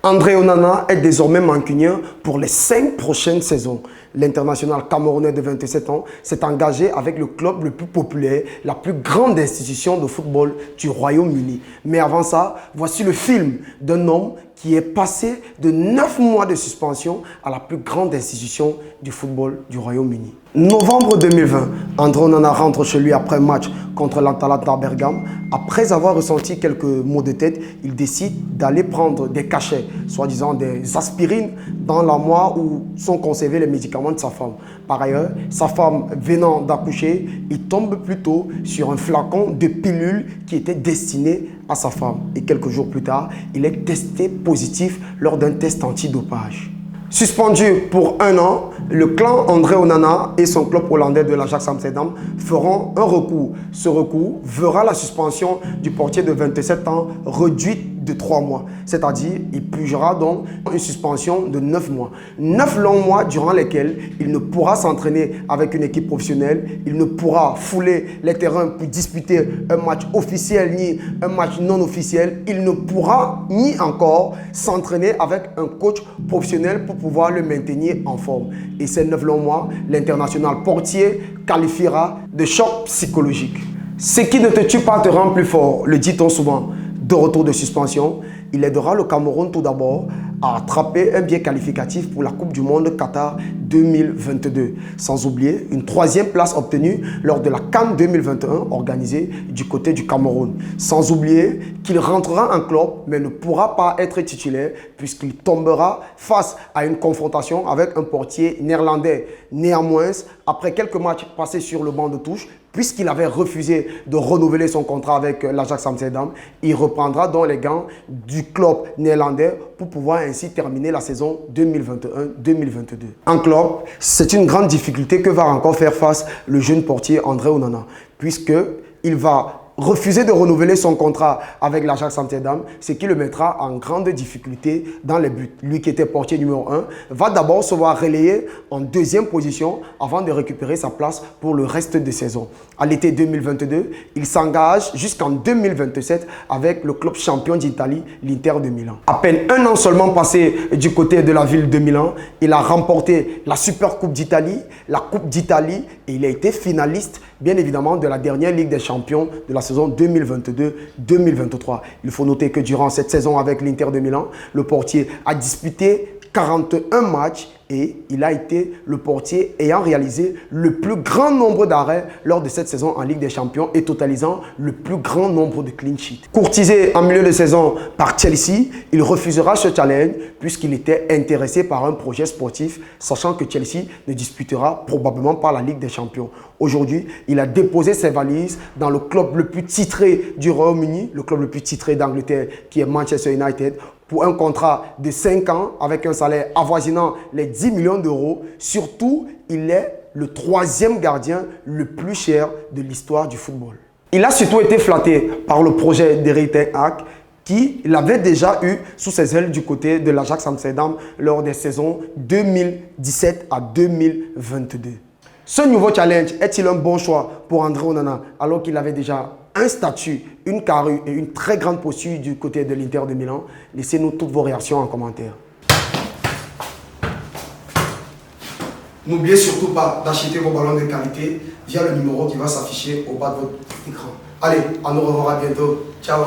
André Onana est désormais mancunien pour les 5 prochaines saisons. L'international camerounais de 27 ans s'est engagé avec le club le plus populaire, la plus grande institution de football du Royaume-Uni. Mais avant ça, voici le film d'un homme qui est passé de 9 mois de suspension à la plus grande institution du football du Royaume-Uni. Novembre 2020, André Onana rentre chez lui après un match contre l'Atalanta Bergame. Après avoir ressenti quelques maux de tête, il décide d'aller prendre des cachets, soi-disant des aspirines, dans l'armoire où sont conservés les médicaments de sa femme. Par ailleurs, sa femme venant d'accoucher, il tombe plutôt sur un flacon de pilules qui était destiné à sa femme. Et quelques jours plus tard, il est testé positif lors d'un test antidopage. Suspendu pour 1 an, le clan André Onana et son club hollandais de l'Ajax Amsterdam feront un recours. Ce recours verra la suspension du portier de 27 ans réduite de 3 mois. C'est-à-dire, il purgera donc une suspension de 9 mois. 9 longs mois durant lesquels il ne pourra s'entraîner avec une équipe professionnelle, il ne pourra fouler les terrains pour disputer un match officiel ni un match non officiel, il ne pourra ni encore s'entraîner avec un coach professionnel pour pouvoir le maintenir en forme. Et ces 9 longs mois, l'international portier qualifiera de choc psychologique. Ce qui ne te tue pas te rend plus fort, le dit-on souvent. De retour de suspension, il aidera le Cameroun tout d'abord à attraper un billet qualificatif pour la Coupe du Monde Qatar 2022. Sans oublier une 3e place obtenue lors de la CAN 2021 organisée du côté du Cameroun. Sans oublier qu'il rentrera en club mais ne pourra pas être titulaire puisqu'il tombera face à une confrontation avec un portier néerlandais. Néanmoins, après quelques matchs passés sur le banc de touche, puisqu'il avait refusé de renouveler son contrat avec l'Ajax Amsterdam, il reprendra donc les gants du club néerlandais pour pouvoir ainsi terminer la saison 2021-2022. En club, c'est une grande difficulté que va encore faire face le jeune portier André Onana, puisqu'il va refuser de renouveler son contrat avec l'Ajax Amsterdam, ce qui le mettra en grande difficulté dans les buts. Lui qui était portier numéro 1 va d'abord se voir relayé en 2e position avant de récupérer sa place pour le reste de saison. À l'été 2022, il s'engage jusqu'en 2027 avec le club champion d'Italie, l'Inter de Milan. À peine 1 an seulement passé du côté de la ville de Milan, il a remporté la Super Coupe d'Italie, la Coupe d'Italie et il a été finaliste bien évidemment de la dernière Ligue des Champions de la saison 2022-2023. Il faut noter que durant cette saison avec l'Inter de Milan, le portier a disputé 41 matchs et il a été le portier ayant réalisé le plus grand nombre d'arrêts lors de cette saison en Ligue des Champions et totalisant le plus grand nombre de clean sheets. Courtisé en milieu de saison par Chelsea, il refusera ce challenge puisqu'il était intéressé par un projet sportif, sachant que Chelsea ne disputera probablement pas la Ligue des Champions. Aujourd'hui, il a déposé ses valises dans le club le plus titré du Royaume-Uni, le club le plus titré d'Angleterre qui est Manchester United, pour un contrat de 5 ans avec un salaire avoisinant les 10 millions d'euros. Surtout, il est le 3e gardien le plus cher de l'histoire du football. Il a surtout été flatté par le projet d'Erik ten Hag qui l'avait déjà eu sous ses ailes du côté de l'Ajax Amsterdam lors des saisons 2017 à 2022. Ce nouveau challenge est-il un bon choix pour André Onana alors qu'il avait déjà un statut, une carrure et une très grande posture du côté de l'Inter de Milan? Laissez-nous toutes vos réactions en commentaire. N'oubliez surtout pas d'acheter vos ballons de qualité via le numéro qui va s'afficher au bas de votre écran. Allez, on nous revoit bientôt. Ciao.